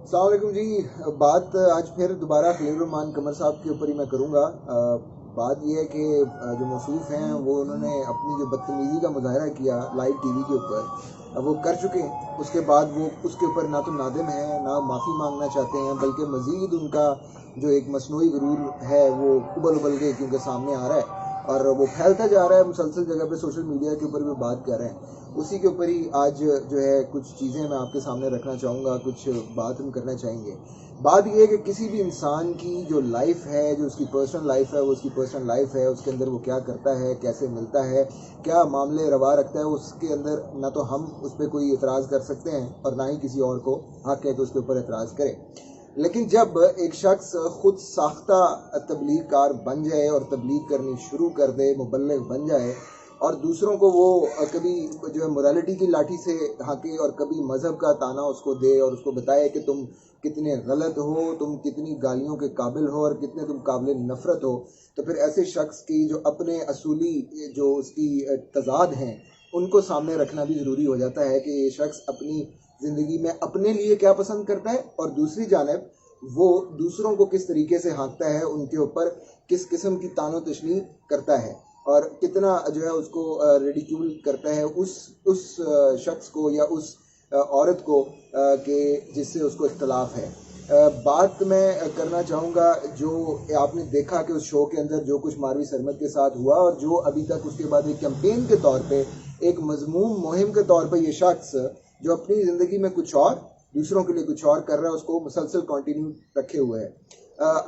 अस्सलाम वालेकुम जी। बात आज फिर दोबारा खलील रहमान कमर साहब के ऊपर ही मैं करूँगा। बात यह है कि जो मौसूफ हैं वो उन्होंने अपनी जो बदतमीज़ी का मुजाहरा किया लाइव टीवी के ऊपर वो कर चुके हैं। उसके बाद वो उसके ऊपर ना तो नादिम है ना माफ़ी मांगना चाहते हैं, बल्कि मज़ीद उनका जो एक मसनूई गुरूर है वो उबल के क्योंकि सामने आ रहा है और वो फैलता जा रहा है। मुसलसल जगह पे सोशल मीडिया के ऊपर भी बात कर रहे हैं। उसी के ऊपर ही आज जो है कुछ चीज़ें मैं आपके सामने रखना चाहूँगा, कुछ बात हम करना चाहेंगे। बात यह है कि किसी भी इंसान की जो लाइफ है, जो उसकी पर्सनल लाइफ है, वो उसकी पर्सनल लाइफ है, उसके अंदर वो क्या करता है, कैसे मिलता है, क्या मामले रवा रखता है, उसके अंदर ना तो हम उस पर कोई एतराज़ कर सकते हैं और ना ही किसी और को हक है कि उसके ऊपर एतराज़ करें। लेकिन जब एक शख्स खुद साख्ता तबलीग कार बन जाए और तबलीग करनी शुरू कर दे, मुबल्लिग बन जाए और दूसरों को वो कभी जो है मोरालिटी की लाठी से हाँके और कभी मज़हब का ताना उसको दे और उसको बताए कि तुम कितने गलत हो, तुम कितनी गालियों के काबिल हो और कितने तुम काबिल नफ़रत हो, तो फिर ऐसे शख्स की जो अपने असूली जो उसकी तज़ाद हैं उनको सामने रखना भी ज़रूरी हो जाता है कि ये शख्स अपनी ज़िंदगी में अपने लिए क्या पसंद करता है और दूसरी जानिब वो दूसरों को किस तरीके से हाँकता है, उनके ऊपर किस किस्म की तानो तशनीर करता है और कितना जो है उसको रिडिक्यूल करता है उस शख्स को या उस औरत को कि जिससे उसको इख्तलाफ है। बात मैं करना चाहूँगा जो आपने देखा कि उस शो के अंदर जो कुछ मारवी सरमद के साथ हुआ और जो अभी तक उसके बाद एक कैंपेन के तौर पे, एक मज़मूम मुहिम के तौर पे ये शख्स जो अपनी ज़िंदगी में कुछ और दूसरों के लिए कुछ और कर रहा है उसको मुसलसल कंटिन्यू रखे हुए है।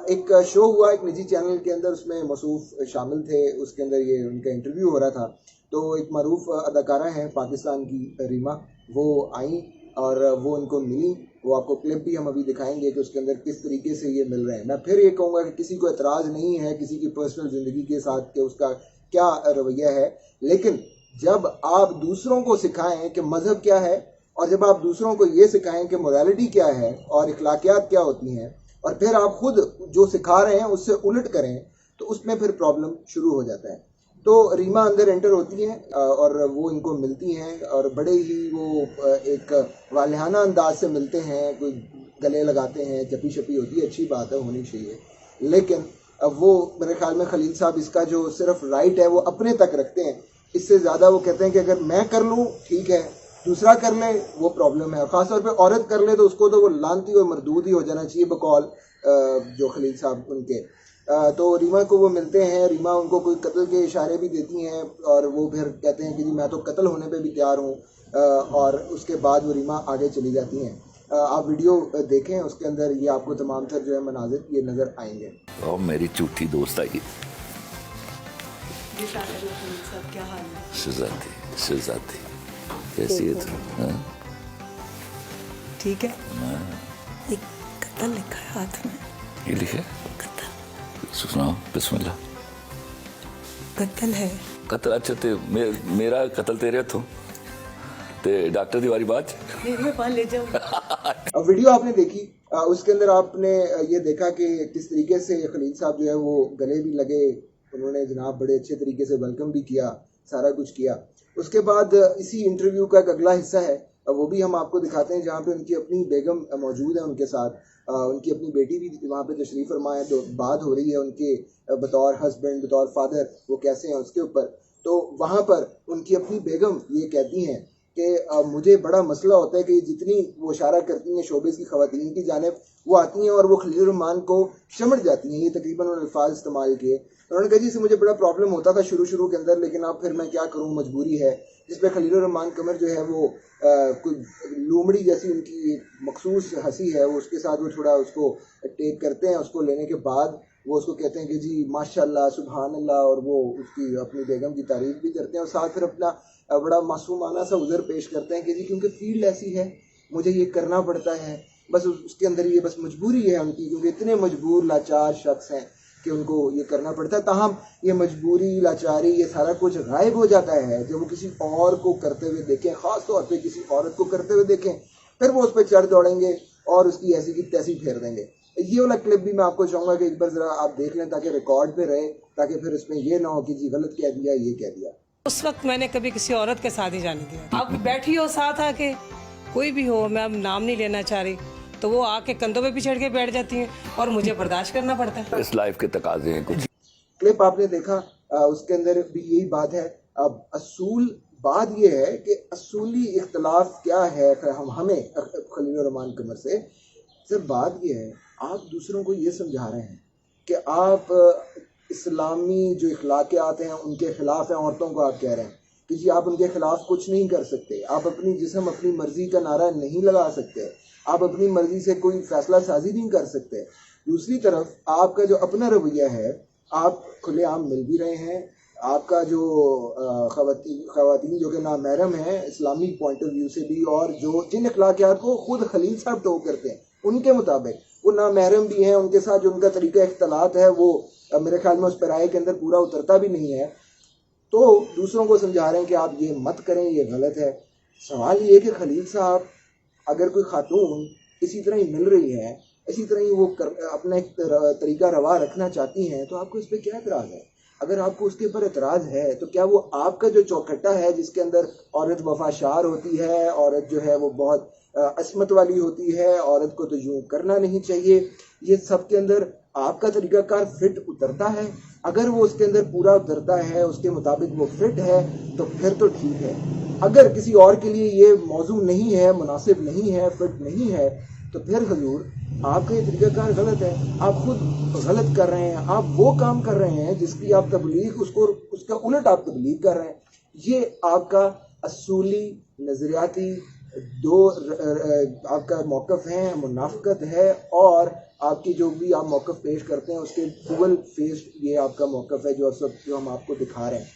एक शो हुआ एक निजी चैनल के अंदर, उसमें मसूफ शामिल थे, उसके अंदर ये उनका इंटरव्यू हो रहा था। तो एक मरूफ अदाकारा हैं पाकिस्तान की, रीमा, वो आई और वो उनको मिली। वो आपको क्लिप भी हम अभी दिखाएंगे कि उसके अंदर किस तरीके से ये मिल रहे हैं। मैं फिर ये कहूँगा कि किसी को एतराज़ नहीं है किसी की पर्सनल ज़िंदगी के साथ कि उसका क्या रवैया है, लेकिन जब आप दूसरों को सिखाएं कि मज़हब क्या है और जब आप दूसरों को ये सिखाएं कि मोरालिटी क्या है और इखलाकियात क्या होती हैं और फिर आप खुद जो सिखा रहे हैं उससे उलट करें तो उसमें फिर प्रॉब्लम शुरू हो जाता है। तो रीमा अंदर एंटर होती हैं और वो इनको मिलती हैं और बड़े ही वो एक वालिहाना अंदाज से मिलते हैं, कोई गले लगाते हैं, चपी शपी होती है, अच्छी बात है, होनी चाहिए। लेकिन अब वो मेरे ख्याल में खलील साहब इसका जो सिर्फ राइट है वो अपने तक रखते हैं। इससे ज़्यादा वो कहते हैं कि अगर मैं कर लूँ ठीक है, दूसरा कर ले वो प्रॉब्लम है, और ख़ासतौर पे औरत कर ले तो उसको तो वो लानती और मरदूद ही हो जाना चाहिए बकौल जो खलील साहब उनके। तो रीमा को वो मिलते हैं, रीमा उनको कोई कत्ल के इशारे भी देती हैं और वो फिर कहते हैं कि जी मैं तो कत्ल होने पे भी तैयार हूँ और उसके बाद वो रीमा आगे चली जाती हैं। आप वीडियो देखें, उसके अंदर ये आपको तमाम तर जो है मनाजिर ये नज़र आएंगे। और मेरी झूठी दोस्त आई क्या हाल है? शहजादी कैसी है तुम? ठीक है। एक कत्ल लिखा है हाथ में। ये लिखे कत्ल। सुनाओ, बिस्मिल्लाह। कत्ल है। कत्ल? अच्छा ते मेरा कत्ल तेरे हथों ते डॉक्टर दी वारी बात मैं पान ले जाऊँ। अब वीडियो आपने देखी, उसके अंदर आपने ये देखा कि किस तरीके से खलील साहब जो है वो गले भी लगे, उन्होंने जनाब बड़े अच्छे तरीके से वेलकम भी किया, सारा कुछ किया। उसके बाद इसी इंटरव्यू का एक अगला हिस्सा है, वो भी हम आपको दिखाते हैं जहाँ पे उनकी अपनी बेगम मौजूद है उनके साथ, उनकी अपनी बेटी भी वहाँ पे तशरीफ़ फरमा है। तो बात हो रही है उनके बतौर हस्बैंड, बतौर फादर वो कैसे हैं उसके ऊपर। तो वहाँ पर उनकी अपनी बेगम ये कहती हैं कि मुझे बड़ा मसला होता है कि जितनी वो इशारा करती हैं शोबिस की ख़वातीन की जानिब, वो आती हैं और वो खलील रहमान को सिमट जाती हैं। ये तकरीबन उन्होंने अल्फाज इस्तेमाल किए। उन्होंने कहा जी इससे मुझे बड़ा प्रॉब्लम होता था शुरू के अंदर, लेकिन अब फिर मैं क्या करूं, मजबूरी है। जिस पे खलील रहमान कमर जो है वो कोई लोमड़ी जैसी उनकी मखसूस हंसी है, वो उसके साथ वो थोड़ा उसको टेक करते हैं। उसको लेने के बाद वो उसको कहते हैं कि जी माशाल्लाह सुभान अल्लाह, और वो उसकी अपनी बेगम की तारीफ भी करते हैं और साथ फिर अपना बड़ा मासूमाना सा उज़र पेश करते हैं कि जी क्योंकि फील्ड ऐसी है, मुझे ये करना पड़ता है, बस उसके अंदर ये बस मजबूरी है उनकी, क्योंकि इतने मजबूर लाचार शख्स हैं कि उनको ये करना पड़ता है। ताहम ये मजबूरी, लाचारी, ये सारा कुछ गायब हो जाता है जब वो किसी और को करते हुए देखें, ख़ास तौर पे किसी औरत को करते हुए देखें, फिर वो उस पर चढ़ दौड़ेंगे और उसकी ऐसी की तैसी फेर देंगे। ये वाला क्लिप भी मैं आपको चाहूँगा कि एक बार ज़रा आप देख लें ताकि रिकॉर्ड पे रहे, ताकि फिर इसमें ये ना हो कि जी गलत कह दिया, ये कह दिया। उस वक्त मैंने कभी किसी औरत के साथ ही जाने दिया। आप बैठी हो साथ आके, कोई भी हो, मैं अब नाम नहीं लेना चाह रही, तो वो आके कंधों पे भी चढ़ के बैठ जाती हैं और मुझे बर्दाश्त करना पड़ता है। इस लाइफ के तकाजे हैं कुछ। क्लिप आपने देखा, उसके अंदर भी यही बात है। अब असूल बात ये है कि असूली इख्तलाफ क्या है हमें खलील रहमान कमर से। सर बात ये है, आप दूसरों को ये समझा रहे हैं कि आप इस्लामी जो इखलाकियात हैं उनके खिलाफ हैं। औरतों को आप कह रहे हैं कि जी आप उनके खिलाफ कुछ नहीं कर सकते, आप अपनी जिस्म अपनी मर्जी का नारा नहीं लगा सकते, आप अपनी मर्जी से कोई फैसला साजी नहीं कर सकते। दूसरी तरफ आपका जो अपना रवैया है, आप खुलेआम मिल भी रहे हैं। आपका जो ख़वातीन जो कि नामहरम हैं इस्लामिक पॉइंट ऑफ व्यू से भी, और जो जिन अखलाकियात को खुद खलील साहब टोक करते हैं उनके मुताबिक वो नामहरम भी हैं, उनके साथ जो उनका तरीका इख्तलात है वो मेरे ख्याल में उस पैराए के अंदर पूरा उतरता भी नहीं है। तो दूसरों को समझा रहे हैं कि आप ये मत करें, ये गलत है। सवाल ये है कि खलील साहब अगर कोई खातून इसी तरह ही मिल रही है, इसी तरह ही वो अपना एक तरीका रवा रखना चाहती हैं, तो आपको इस पर क्या एतराज़ है? अगर आपको उसके ऊपर एतराज़ है तो क्या वो आपका जो चौखट्टा है जिसके अंदर औरत वफाशार होती है, औरत जो है वो बहुत असमत वाली होती है, औरत को तो यूँ करना नहीं चाहिए, ये सब के अंदर आपका तरीक़ाकार फिट उतरता है? अगर वो उसके अंदर पूरा उतरता है, उसके मुताबिक वो फिट है, तो फिर तो ठीक है। अगर किसी और के लिए ये मौजू नहीं है, मुनासिब नहीं है, फिट नहीं है, तो फिर हुजूर आपका ये तरीक़ाकार गलत है, आप खुद गलत कर रहे हैं। आप वो काम कर रहे हैं जिसकी आप तबलीग, उसका उलट आप तबलीग कर रहे हैं। ये आपका असूली नज़रियाती दो आपका मौक़िफ़ है, मुनाफ़िक़त है, और आपकी जो भी आप मौक़िफ़ पेश करते हैं उसके डुअल फेस ये आपका मौक़िफ़ है जो हम आपको दिखा रहे हैं।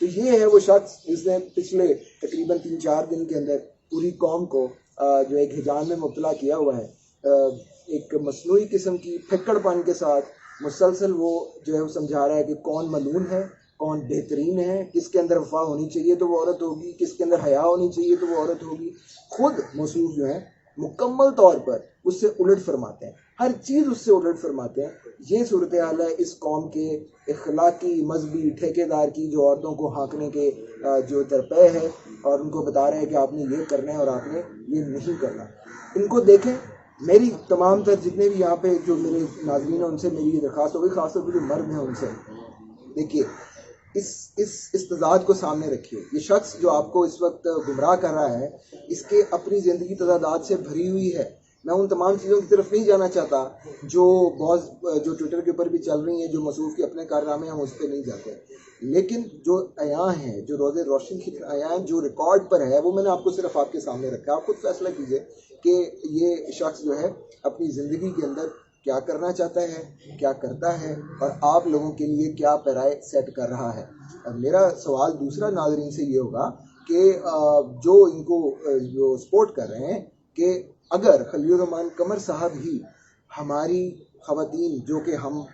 तो ये है वो शख्स जिसने पिछले तकरीबन 3-4 दिन के अंदर पूरी कौम को जो एक हिजान में मुब्तला किया हुआ है। एक मसनूई किस्म की फिक्कड़पन के साथ मुसलसल वो जो है वो समझा रहा है कि कौन मलून है, कौन बेहतरीन है, किसके अंदर वफा होनी चाहिए तो वो औरत होगी, किसके अंदर हया होनी चाहिए तो वो औरत होगी। खुद मौसूफ जो है मुकम्मल तौर पर उससे उलट फरमाते हैं, हर चीज़ उससे उलट फरमाते हैं। ये सूरत हाल है इस कौम के इखलाकी मजहबी ठेकेदार की, जो औरतों को हाँकने के जो तरपे है और उनको बता रहे हैं कि आपने ये करना है और आपने ये नहीं करना। इनको देखें। मेरी तमाम तर जितने भी यहाँ पे जो मेरे नाज़रीन हैं उनसे मेरी दरख्वास्त होगी, खासतौर पर जो मर्द हैं उनसे, देखिए इस तजाद को सामने रखिए। ये शख्स जो आपको इस वक्त गुमराह कर रहा है, इसके अपनी ज़िंदगी तजादात से भरी हुई है। मैं उन तमाम चीज़ों की तरफ नहीं जाना चाहता जो जो ट्विटर के ऊपर भी चल रही हैं, जो मसूफ के अपने कारनामे हम उस पर नहीं जाते, लेकिन जो अयां हैं, जो रोज़े रोशन की अयां जो रिकॉर्ड पर है, वो मैंने आपको सिर्फ आपके सामने रखा है। आप खुद फैसला कीजिए कि ये शख्स जो है अपनी ज़िंदगी के अंदर क्या करना चाहता है, क्या करता है, और आप लोगों के लिए क्या पैराए सेट कर रहा है। अब मेरा सवाल दूसरा नाज़रीन से ये होगा कि जो इनको जो सपोर्ट कर रहे हैं कि अगर खलील रहमान कमर साहब ही हमारी ख़वातीन जो कि हम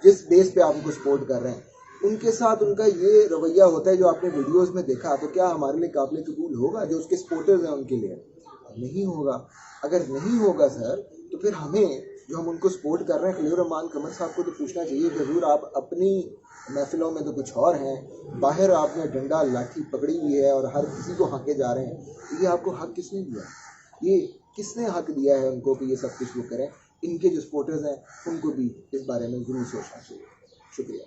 जिस बेस पे आप उनको सपोर्ट कर रहे हैं उनके साथ उनका ये रवैया होता है जो आपने वीडियोस में देखा, तो क्या हमारे लिए काबिल कबूल होगा? जो उसके सपोर्टर्स हैं उनके लिए नहीं होगा। अगर नहीं होगा सर, तो फिर हमें जो हम उनको सपोर्ट कर रहे हैं खलील रहमान कमर साहब को तो पूछना चाहिए कि हुजूर आप अपनी महफिलों में तो कुछ और हैं, बाहर आपने डंडा लाठी पकड़ी हुई है और हर किसी को हाँके जा रहे हैं। ये आपको हक किसने दिया? ये किसने हक दिया है उनको कि ये सब कुछ वो करें? इनके जो सपोर्टर्स हैं उनको भी इस बारे में ज़रूर सोचना चाहिए। शुक्रिया।